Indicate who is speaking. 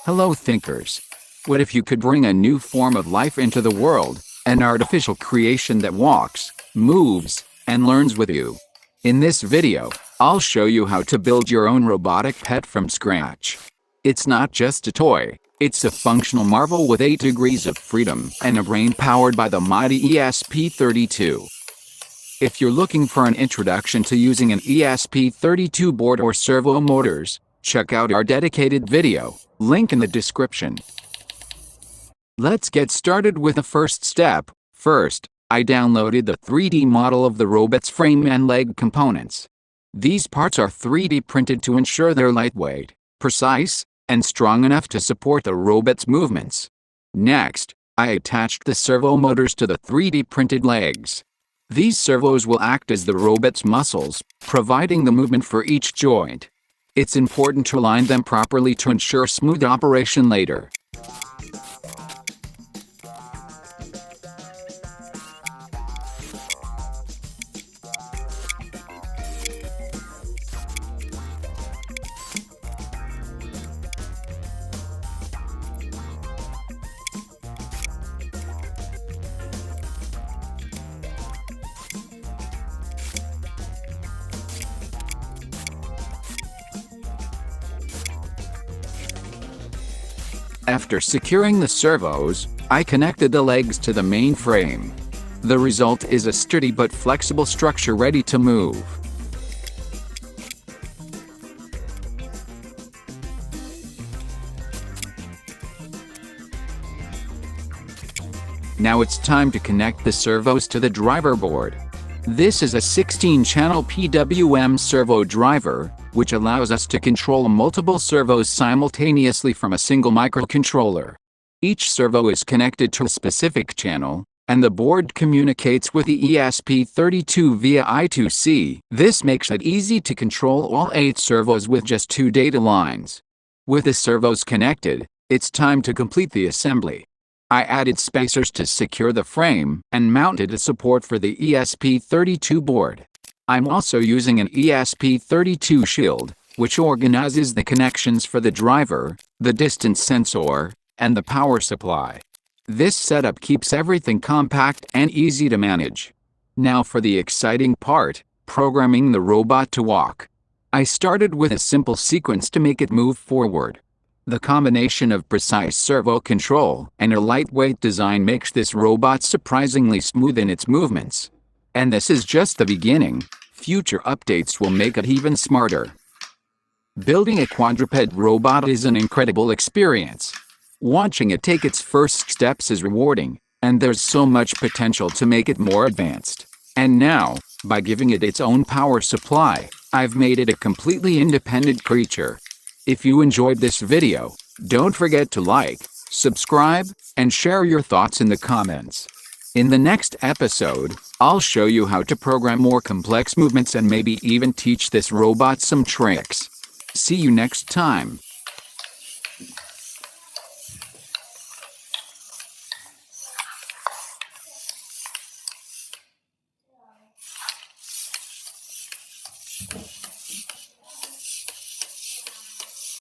Speaker 1: Hello thinkers. What if you could bring a new form of life into the world, an artificial creation that walks, moves, and learns with you? In this video, I'll show you how to build your own robotic pet from scratch. It's not just a toy, it's a functional marvel with 8 degrees of freedom and a brain powered by the mighty ESP32. If you're looking for an introduction to using an ESP32 board or servo motors, check out our dedicated video, link in the description. Let's get started with the first step. First, I downloaded the 3D model of the robot's frame and leg components. These parts are 3D printed to ensure they're lightweight, precise, and strong enough to support the robot's movements. Next, I attached the servo motors to the 3D printed legs. These servos will act as the robot's muscles, providing the movement for each joint. It's important to align them properly to ensure smooth operation later. After securing the servos, I connected the legs to the main frame. The result is a sturdy but flexible structure ready to move. Now it's time to connect the servos to the driver board. This is a 16-channel PWM servo driver, which allows us to control multiple servos simultaneously from a single microcontroller. Each servo is connected to a specific channel, and the board communicates with the ESP32 via I2C. This makes it easy to control all 8 servos with just 2 data lines. With the servos connected, it's time to complete the assembly. I added spacers to secure the frame and mounted a support for the ESP32 board. I'm also using an ESP32 shield, which organizes the connections for the driver, the distance sensor, and the power supply. This setup keeps everything compact and easy to manage. Now for the exciting part, programming the robot to walk. I started with a simple sequence to make it move forward. The combination of precise servo control and a lightweight design makes this robot surprisingly smooth in its movements. And this is just the beginning. Future updates will make it even smarter. Building a quadruped robot is an incredible experience. Watching it take its first steps is rewarding, and there's so much potential to make it more advanced. And now, by giving it its own power supply, I've made it a completely independent creature. If you enjoyed this video, don't forget to like, subscribe, and share your thoughts in the comments. In the next episode, I'll show you how to program more complex movements and maybe even teach this robot some tricks. See you next time.